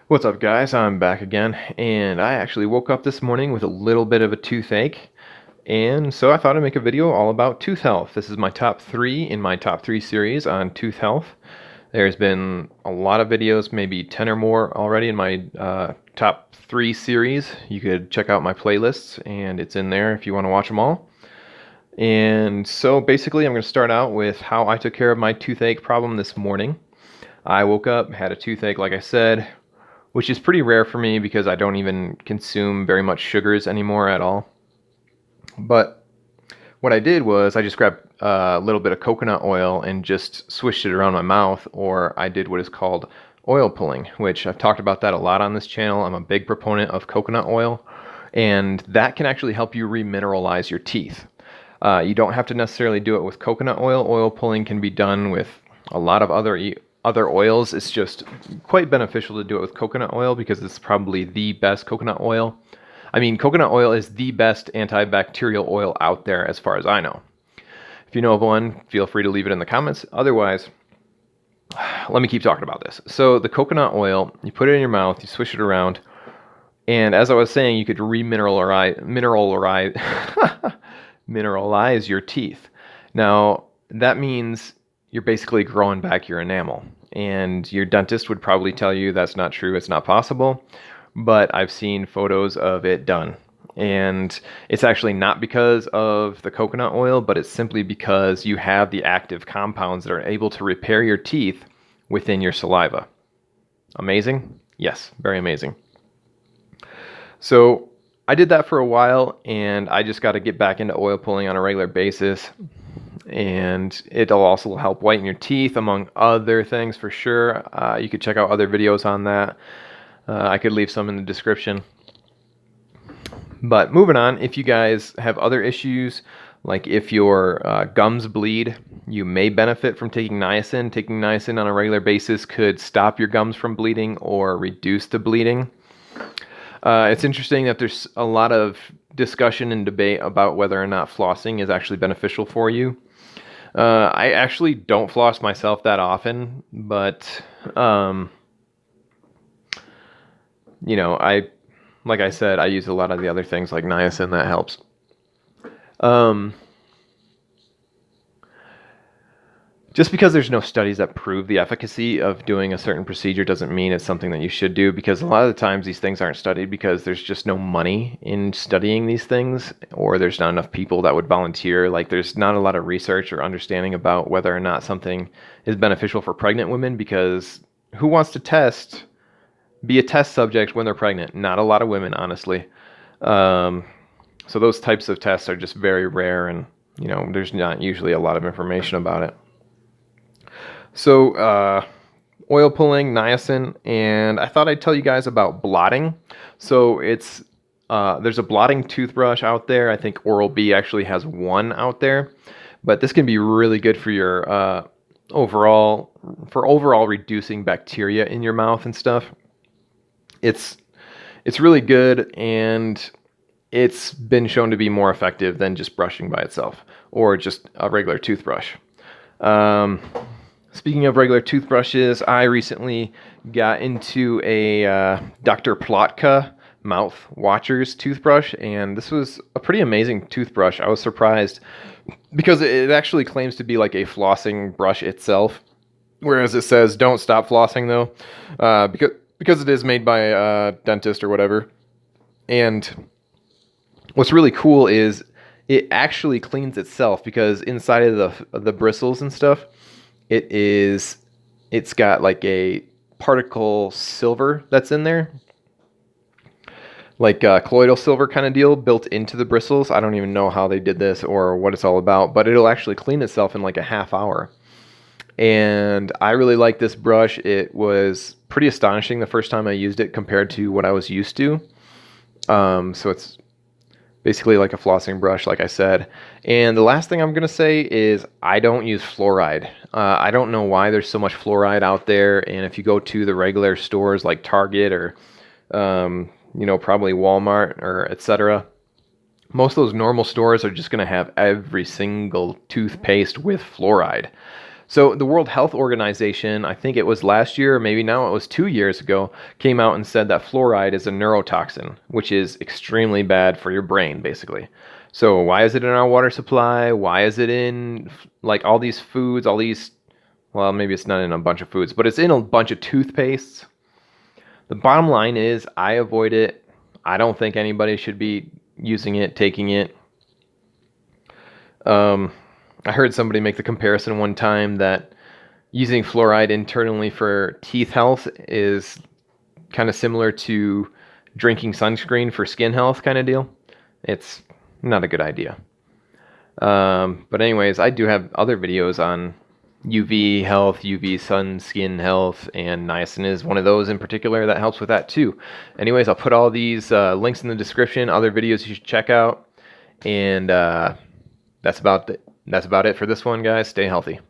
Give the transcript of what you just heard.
What's up, guys? I'm back again, and I actually woke up this morning with a little bit of a toothache, and so I thought I'd make a video all about tooth health. This is my top three in my top three series on tooth health. There's been a lot of videos, maybe 10 or more already in my top three series. You could check out my playlists, and it's in there if you want to watch them all. And so basically, I'm going to start out with how I took care of my toothache problem this morning. I woke up, had a toothache, like I said, which is pretty rare for me because I don't even consume very much sugars anymore at all. But what I did was I just grabbed a little bit of coconut oil and just swished it around my mouth, or I did what is called oil pulling, which I've talked about that a lot on this channel. I'm a big proponent of coconut oil, and that can actually help you remineralize your teeth. You don't have to necessarily do it with coconut oil. Oil pulling can be done with a lot of other oils. It's just quite beneficial to do it with coconut oil because it's probably the best coconut oil. I mean, coconut oil is the best antibacterial oil out there as far as I know. If you know of one, feel free to leave it in the comments. Otherwise, let me keep talking about this. So the coconut oil, you put it in your mouth, you swish it around, and as I was saying, you could mineralize your teeth. Now, that means you're basically growing back your enamel. And your dentist would probably tell you that's not true, it's not possible. But I've seen photos of it done. And it's actually not because of the coconut oil, but it's simply because you have the active compounds that are able to repair your teeth within your saliva. Amazing? Yes, very amazing. So I did that for a while, and I just got to get back into oil pulling on a regular basis. And it'll also help whiten your teeth, among other things for sure. You could check out other videos on that. I could leave some in the description. But moving on, if you guys have other issues, like if your gums bleed, you may benefit from taking niacin. Taking niacin on a regular basis could stop your gums from bleeding or reduce the bleeding. It's interesting that there's a lot of discussion and debate about whether or not flossing is actually beneficial for you. I actually don't floss myself that often, but like I said, I use a lot of the other things like niacin that helps. Just because there's no studies that prove the efficacy of doing a certain procedure doesn't mean it's something that you should do, because a lot of the times these things aren't studied because there's just no money in studying these things, or there's not enough people that would volunteer. Like, there's not a lot of research or understanding about whether or not something is beneficial for pregnant women, because who wants to be a test subject when they're pregnant? Not a lot of women, honestly. So those types of tests are just very rare, and there's not usually a lot of information about it. So, oil pulling, niacin, and I thought I'd tell you guys about blotting. So there's a blotting toothbrush out there. I think Oral-B actually has one out there, but this can be really good for your overall reducing bacteria in your mouth and stuff. It's really good, and it's been shown to be more effective than just brushing by itself or just a regular toothbrush. Speaking of regular toothbrushes, I recently got into a Dr. Plotka Mouth Watchers toothbrush, and this was a pretty amazing toothbrush. I was surprised because it actually claims to be like a flossing brush itself, whereas it says don't stop flossing though, because it is made by a dentist or whatever. And what's really cool is it actually cleans itself, because inside of the bristles and stuff, it's got like a particle silver that's in there, like a colloidal silver kind of deal built into the bristles. I don't even know how they did this or what it's all about, but it'll actually clean itself in like a half hour. And I really like this brush. It was pretty astonishing the first time I used it compared to what I was used to. So it's basically like a flossing brush, like I said. And the last thing I'm going to say is I don't use fluoride. I don't know why there's so much fluoride out there. And if you go to the regular stores like Target or, probably Walmart or etc., most of those normal stores are just going to have every single toothpaste with fluoride. So the World Health Organization, I think it was last year, or maybe now it was 2 years ago, came out and said that fluoride is a neurotoxin, which is extremely bad for your brain, basically. So why is it in our water supply? Why is it in like all these foods, all these, well, maybe it's not in a bunch of foods, but it's in a bunch of toothpastes. The bottom line is I avoid it. I don't think anybody should be using it, taking it. I heard somebody make the comparison one time that using fluoride internally for teeth health is kind of similar to drinking sunscreen for skin health kind of deal. It's not a good idea. But anyways, I do have other videos on UV health, UV sun skin health, and niacin is one of those in particular that helps with that too. Anyways, I'll put all these links in the description, other videos you should check out, and that's about it for this one, guys. Stay healthy.